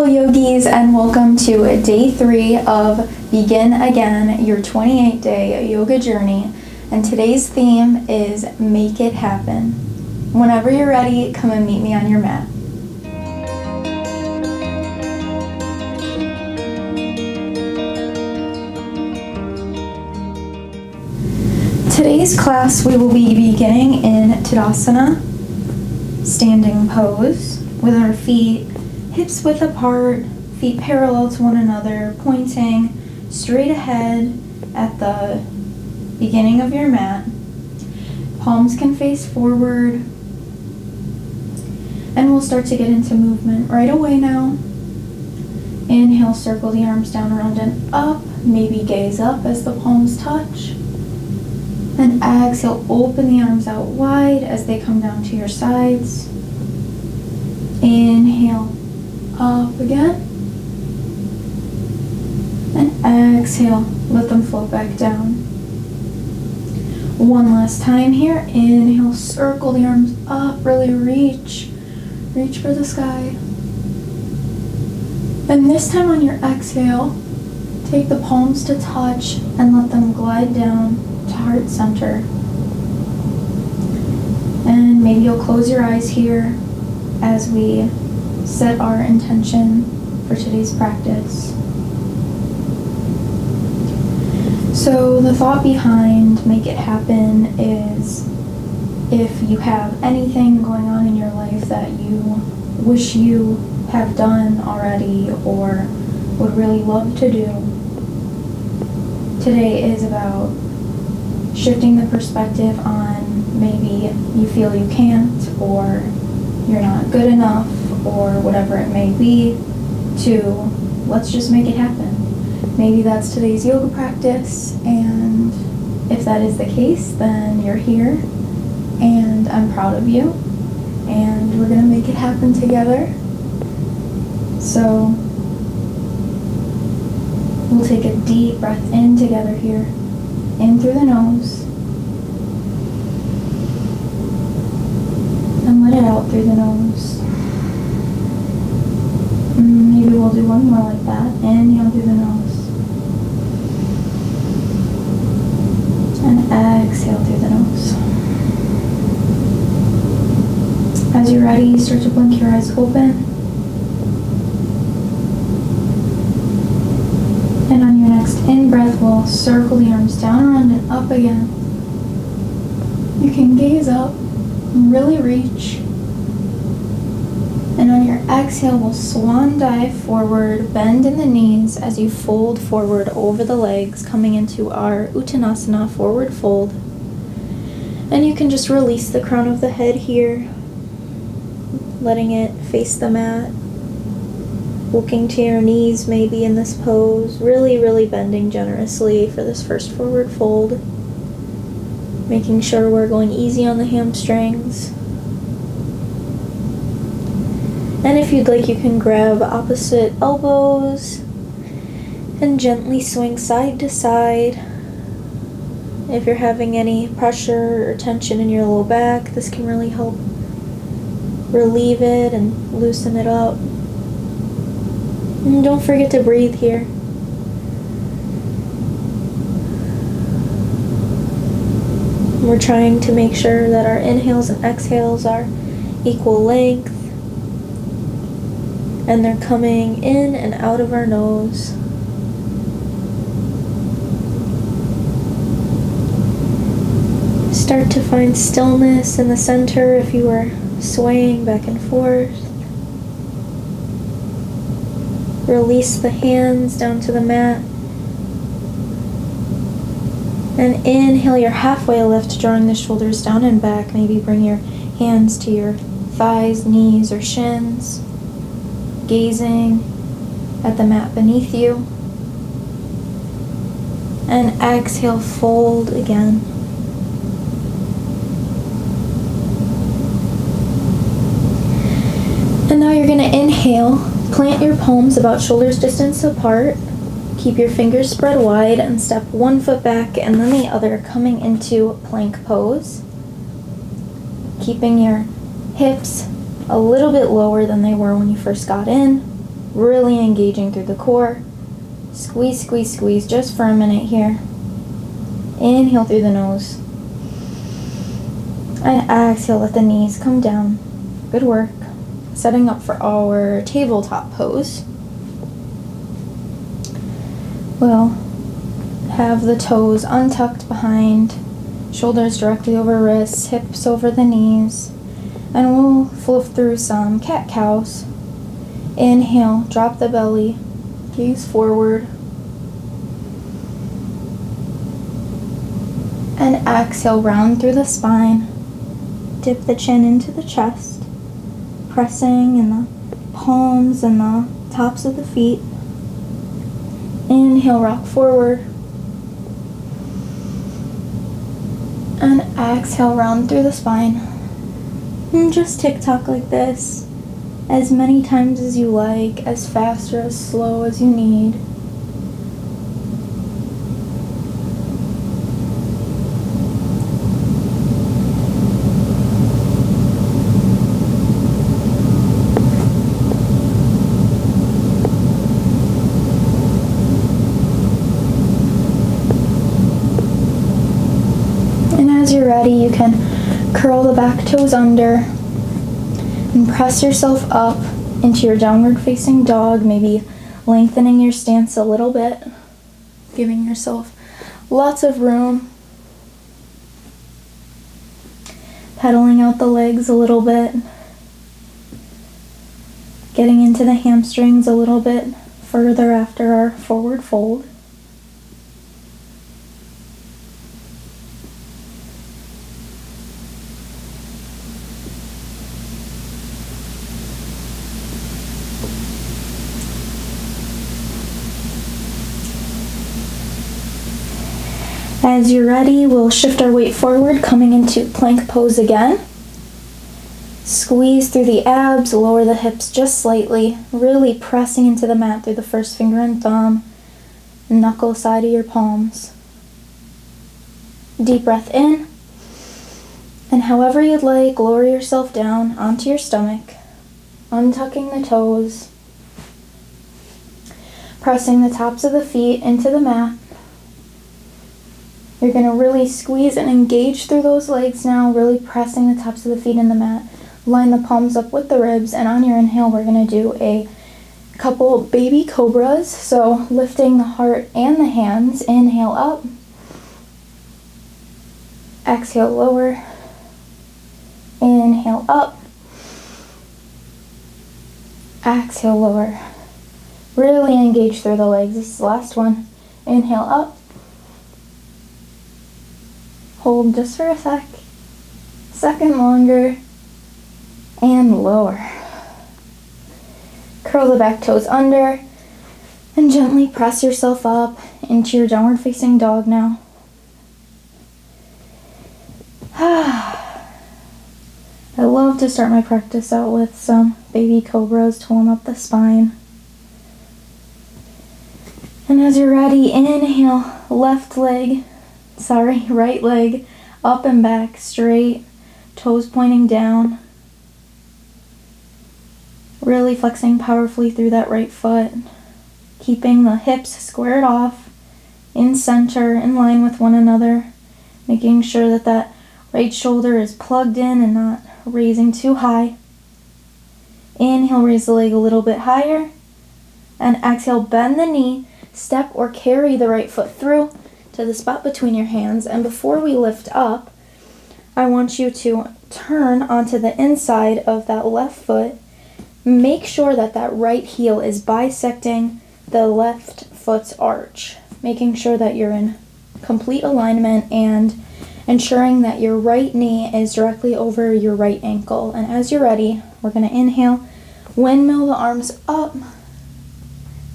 Hello yogis, and welcome to day 3 of Begin Again, your 28-day yoga journey. And today's theme is Make It Happen. Whenever you're ready, come and meet me on your mat. Today's class we will be beginning in Tadasana, standing pose, with our feet hips width apart, feet parallel to one another, pointing straight ahead at the beginning of your mat. Palms can face forward, and we'll start to get into movement right away now. Inhale, circle the arms down, around, and up. Maybe gaze up as the palms touch. And exhale, open the arms out wide as they come down to your sides. Inhale, up again. And exhale, let them float back down. One last time here. Inhale, circle the arms up, really reach for the sky. And this time on your exhale, take the palms to touch and let them glide down to heart center. And maybe you'll close your eyes here as we set our intention for today's practice. So the thought behind Make It Happen is, if you have anything going on in your life that you wish you have done already or would really love to do, today is about shifting the perspective on maybe you feel you can't, or you're not good enough, or whatever it may be, to let's just make it happen. Maybe that's today's yoga practice, and if that is the case, then you're here, and I'm proud of you, and we're gonna make it happen together. So we'll take a deep breath in together here, in through the nose, and let it out through the nose. Maybe we'll do one more like that. Inhale through the nose. And exhale through the nose. As you're ready, start to blink your eyes open. And on your next in-breath, we'll circle the arms down, around, and up again. You can gaze up, really reach. And on your exhale, we'll swan dive forward, bend in the knees as you fold forward over the legs, coming into our Uttanasana, forward fold. And you can just release the crown of the head here, letting it face the mat, looking to your knees maybe in this pose, really bending generously for this first forward fold, making sure we're going easy on the hamstrings. And if you'd like, you can grab opposite elbows and gently swing side to side. If you're having any pressure or tension in your low back, this can really help relieve it and loosen it up. And don't forget to breathe here. We're trying to make sure that our inhales and exhales are equal length, and they're coming in and out of our nose. Start to find stillness in the center if you are swaying back and forth. Release the hands down to the mat. And inhale your halfway lift, drawing the shoulders down and back. Maybe bring your hands to your thighs, knees, or shins, gazing at the mat beneath you. And exhale, fold again. And now you're going to inhale, plant your palms about shoulders distance apart. Keep your fingers spread wide and step one foot back and then the other, coming into plank pose. Keeping your hips a little bit lower than they were when you first got in. really engaging through the core. Squeeze, squeeze, squeeze just for a minute here. Inhale through the nose. And exhale, let the knees come down. Good work. Setting up for our tabletop pose. We'll have the toes untucked behind, shoulders directly over wrists, hips over the knees, and we'll flow through some cat-cows. Inhale, drop the belly, gaze forward, and exhale, round through the spine, dip the chin into the chest, pressing in the palms and the tops of the feet. Inhale, rock forward. And exhale, round through the spine. And just tick-tock like this, as many times as you like, as fast or as slow as you need. As you're ready, you can curl the back toes under and press yourself up into your downward facing dog, maybe lengthening your stance a little bit, giving yourself lots of room, pedaling out the legs a little bit, getting into the hamstrings a little bit further after our forward fold. As you're ready, we'll shift our weight forward, coming into plank pose again. Squeeze through the abs, lower the hips just slightly, really pressing into the mat through the first finger and thumb, knuckle side of your palms. Deep breath in, and however you'd like, lower yourself down onto your stomach, untucking the toes, pressing the tops of the feet into the mat. You're going to really squeeze and engage through those legs now, really pressing the tops of the feet in the mat. Line the palms up with the ribs, and on your inhale, we're going to do a couple baby cobras. So lifting the heart and the hands. Inhale up. Exhale, lower. Inhale up. Exhale, lower. Really engage through the legs. This is the last one. Inhale up. Hold just for a second longer, and lower. Curl the back toes under, and gently press yourself up into your downward facing dog now. I love to start my practice out with some baby cobras to warm up the spine. And as you're ready, inhale, right leg up and back, straight, toes pointing down. Really flexing powerfully through that right foot, keeping the hips squared off, in center, in line with one another, making sure that that right shoulder is plugged in and not raising too high. Inhale, raise the leg a little bit higher, and exhale, bend the knee, step or carry the right foot through to the spot between your hands. And before we lift up, I want you to turn onto the inside of that left foot. Make sure that that right heel is bisecting the left foot's arch, making sure that you're in complete alignment and ensuring that your right knee is directly over your right ankle. And as you're ready, we're going to inhale, windmill the arms up,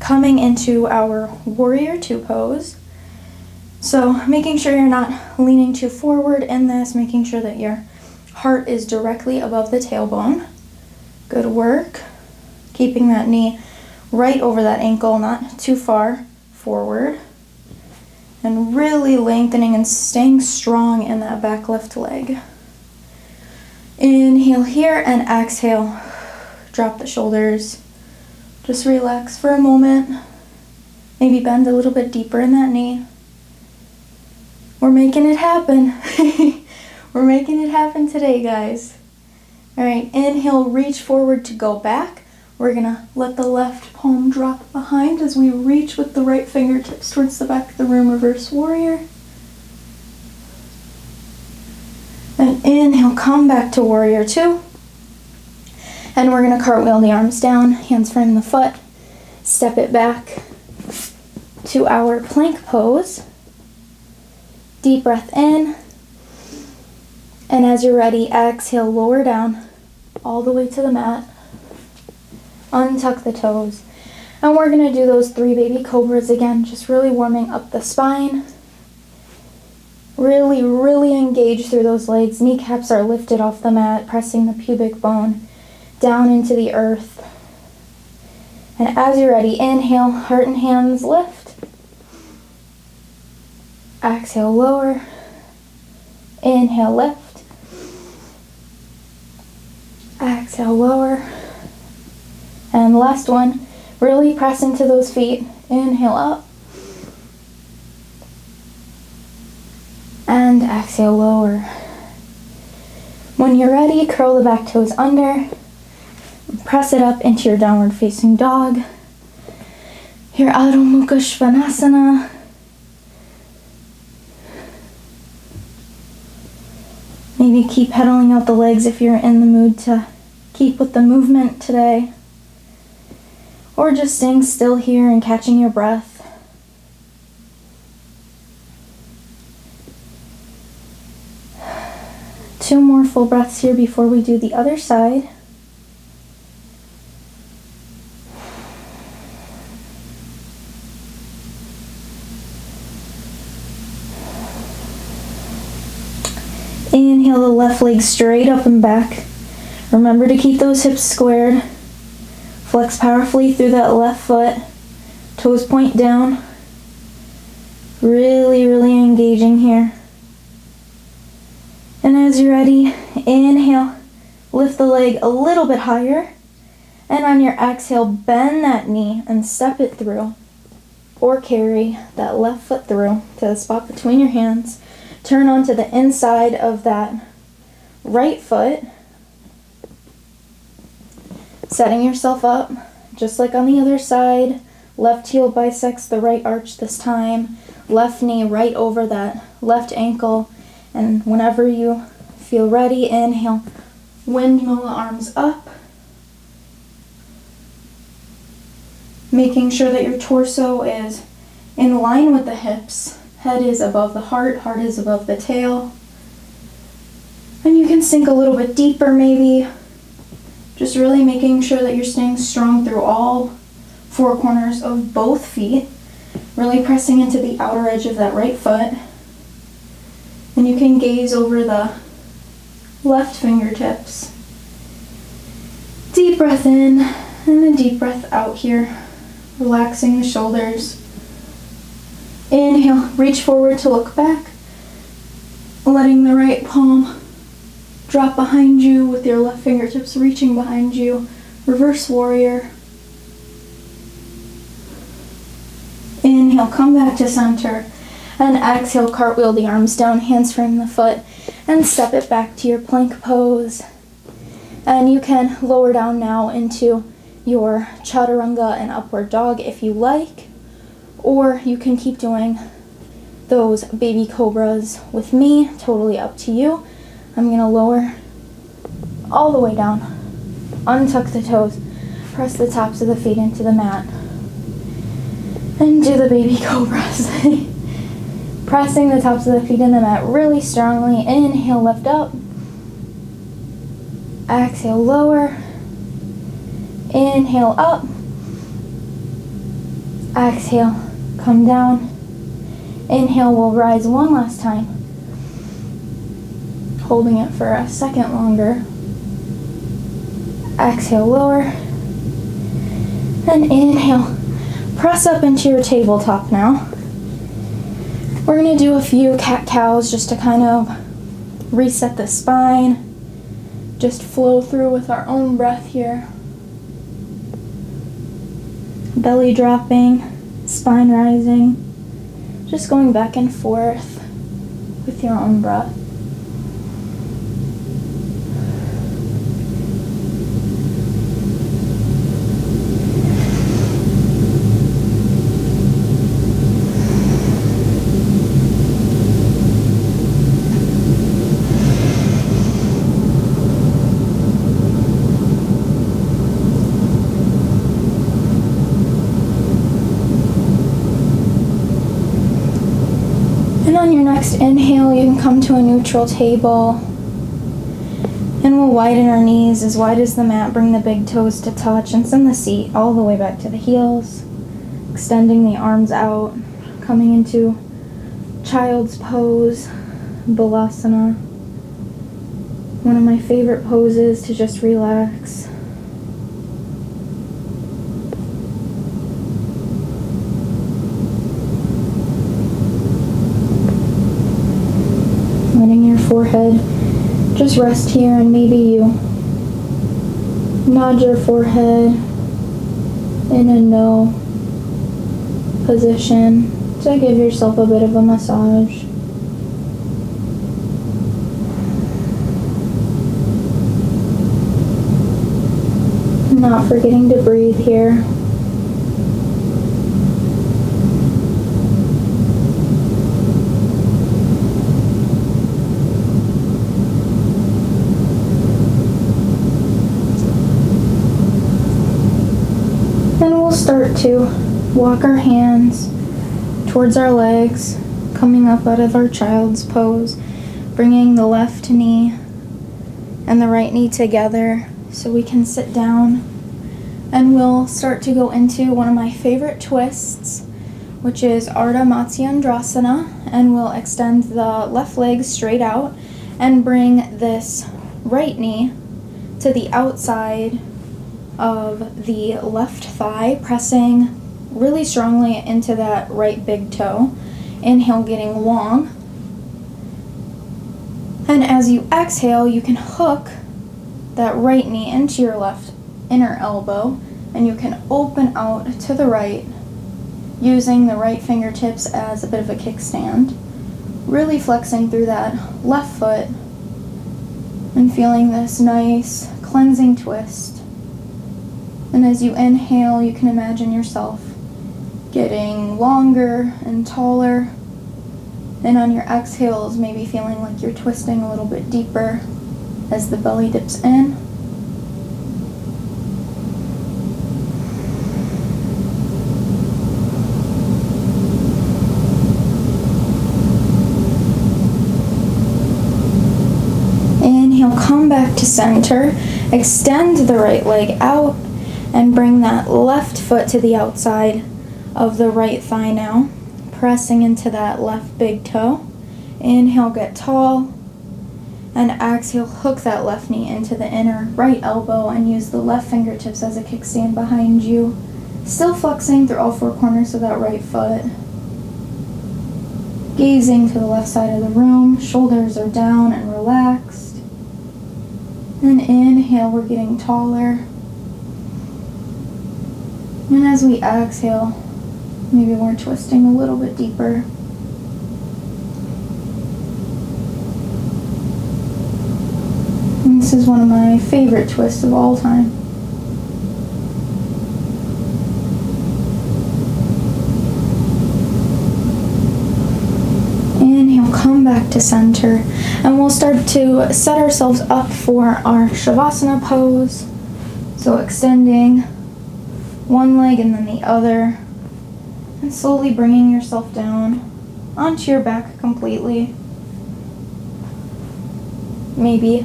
coming into our warrior two pose. So making sure you're not leaning too forward in this, making sure that your heart is directly above the tailbone. Good work. Keeping that knee right over that ankle, not too far forward. And really lengthening and staying strong in that back left leg. Inhale here and exhale. Drop the shoulders. Just relax for a moment. Maybe bend a little bit deeper in that knee. We're making it happen. We're making it happen today, guys. All right, inhale, reach forward to go back. We're gonna let the left palm drop behind as we reach with the right fingertips towards the back of the room, reverse warrior. And inhale, come back to warrior two. And we're gonna cartwheel the arms down, hands frame the foot, step it back to our plank pose. Deep breath in. And as you're ready, exhale, lower down all the way to the mat. Untuck the toes. And we're gonna do those 3 baby cobras again, just really warming up the spine. Really, really engage through those legs. Kneecaps are lifted off the mat, pressing the pubic bone down into the earth. And as you're ready, inhale, heart and hands lift. Exhale, lower. Inhale, lift. Exhale, lower. And last one, really press into those feet. Inhale up. And exhale, lower. When you're ready, curl the back toes under. Press it up into your downward facing dog. Your Adho Mukha Svanasana. Maybe keep pedaling out the legs if you're in the mood to keep with the movement today. Or just staying still here and catching your breath. Two more full breaths here before we do the other side. Inhale the left leg straight up and back. Remember to keep those hips squared. Flex powerfully through that left foot. Toes point down. Really, really engaging here. And as you're ready, inhale, lift the leg a little bit higher. And on your exhale, bend that knee and step it through. Or carry that left foot through to the spot between your hands. Turn onto the inside of that right foot. Setting yourself up, just like on the other side. Left heel bisects the right arch this time. Left knee right over that left ankle. And whenever you feel ready, inhale, windmill the arms up. Making sure that your torso is in line with the hips. Head is above the heart is above the tail. And you can sink a little bit deeper maybe. Just really making sure that you're staying strong through all 4 corners of both feet. Really pressing into the outer edge of that right foot. And you can gaze over the left fingertips. Deep breath in and a deep breath out here. Relaxing the shoulders. Inhale, reach forward to look back. Letting the right palm drop behind you with your left fingertips reaching behind you. Reverse warrior. Inhale, come back to center. And exhale, cartwheel the arms down, hands frame the foot, and step it back to your plank pose. And you can lower down now into your chaturanga and upward dog if you like, or you can keep doing those baby cobras with me, totally up to you. I'm gonna lower all the way down, untuck the toes, press the tops of the feet into the mat, and do the baby cobras. Pressing the tops of the feet in the mat really strongly. Inhale, lift up. Exhale, lower. Inhale, up. Exhale, come down. Inhale, we'll rise one last time. Holding it for a second longer. Exhale, lower. And inhale. Press up into your tabletop now. We're going to do a few cat-cows just to kind of reset the spine. Just flow through with our own breath here. belly dropping, spine rising, just going back and forth with your own breath. And on your next inhale, you can come to a neutral table. And we'll widen our knees as wide as the mat, bring the big toes to touch, and send the seat all the way back to the heels. Extending the arms out, coming into child's pose, balasana. One of my favorite poses to just relax. Letting your forehead just rest here, and maybe you nod your forehead in a no position to give yourself a bit of a massage. Not forgetting to breathe here. Then we'll start to walk our hands towards our legs, coming up out of our child's pose, bringing the left knee and the right knee together so we can sit down. And we'll start to go into one of my favorite twists, which is Ardha Matsyendrasana, and we'll extend the left leg straight out and bring this right knee to the outside of the left thigh, pressing really strongly into that right big toe. Inhale, getting long. And as you exhale, you can hook that right knee into your left inner elbow, and you can open out to the right using the right fingertips as a bit of a kickstand, really flexing through that left foot and feeling this nice cleansing twist. And as you inhale, you can imagine yourself getting longer and taller, and on your exhales, maybe feeling like you're twisting a little bit deeper as the belly dips in. Inhale, come back to center, extend the right leg out, and bring that left foot to the outside of the right thigh now, pressing into that left big toe. Inhale, get tall, and exhale, hook that left knee into the inner right elbow and use the left fingertips as a kickstand behind you, still flexing through all four corners of that right foot. Gazing to the left side of the room, shoulders are down and relaxed. And inhale, we're getting taller. And as we exhale, maybe we're twisting a little bit deeper. And this is one of my favorite twists of all time. Inhale, come back to center. And we'll start to set ourselves up for our Shavasana pose. So extending one leg and then the other, and slowly bringing yourself down onto your back completely. Maybe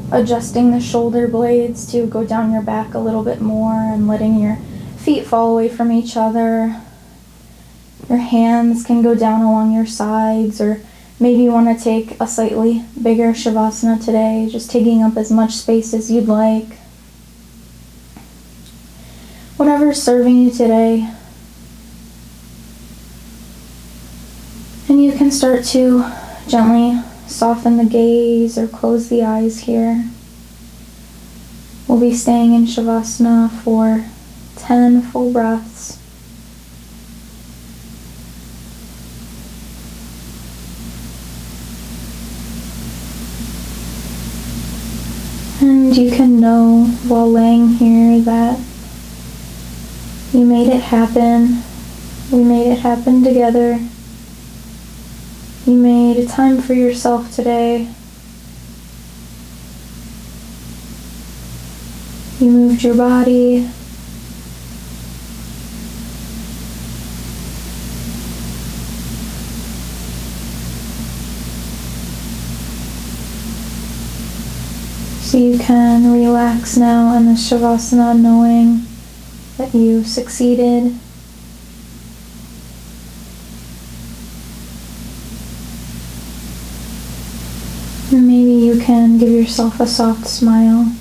adjusting the shoulder blades to go down your back a little bit more and letting your feet fall away from each other. Your hands can go down along your sides, or maybe you want to take a slightly bigger Shavasana today, just taking up as much space as you'd like. Whatever's serving you today. And you can start to gently soften the gaze or close the eyes here. We'll be staying in Shavasana for 10 full breaths. And you can know while laying here that you made it happen. We made it happen together. You made a time for yourself today. You moved your body. So you can relax now in the Shavasana knowing that you succeeded. And maybe you can give yourself a soft smile.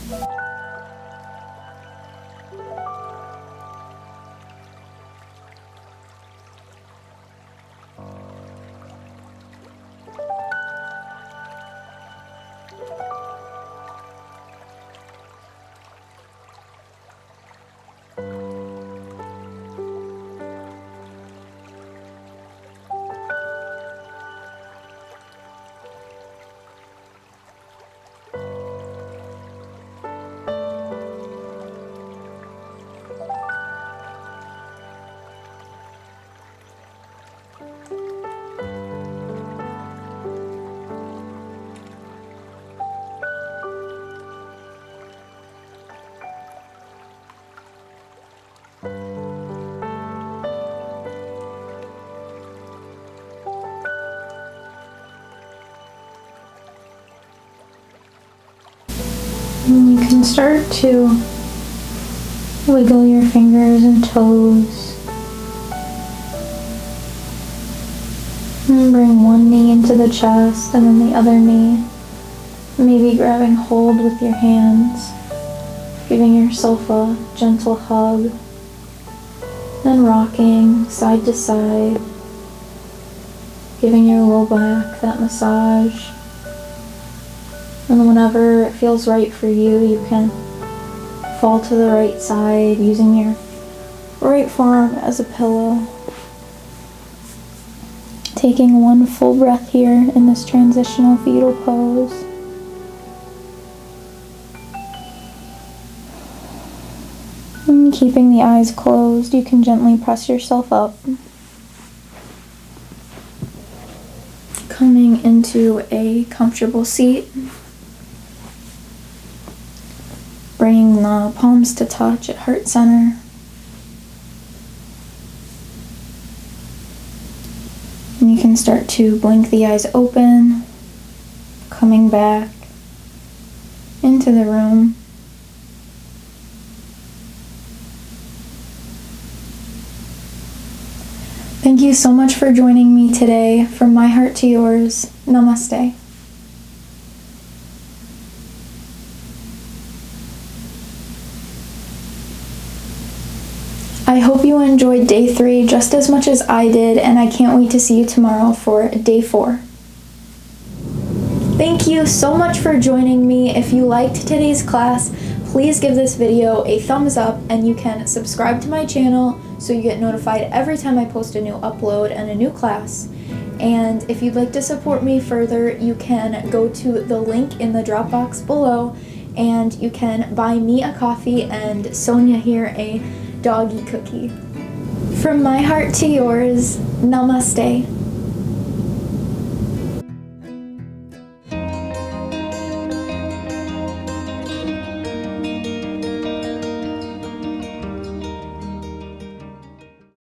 And you can start to wiggle your fingers and toes. And bring one knee into the chest and then the other knee. Maybe grabbing hold with your hands, giving yourself a gentle hug, then rocking side to side, giving your low back that massage. And whenever it feels right for you, you can fall to the right side using your right forearm as a pillow. Taking one full breath here in this transitional fetal pose. And keeping the eyes closed, you can gently press yourself up. Coming into a comfortable seat. Bringing the palms to touch at heart center. And you can start to blink the eyes open, coming back into the room. Thank you so much for joining me today. From my heart to yours, namaste. I hope you enjoyed day 3 just as much as I did, and I can't wait to see you tomorrow for day 4. Thank you so much for joining me. If you liked today's class, please give this video a thumbs up, and you can subscribe to my channel so you get notified every time I post a new upload and a new class. And if you'd like to support me further, you can go to the link in the drop box below, and you can buy me a coffee and Sonia here a doggy cookie. From my heart to yours, namaste.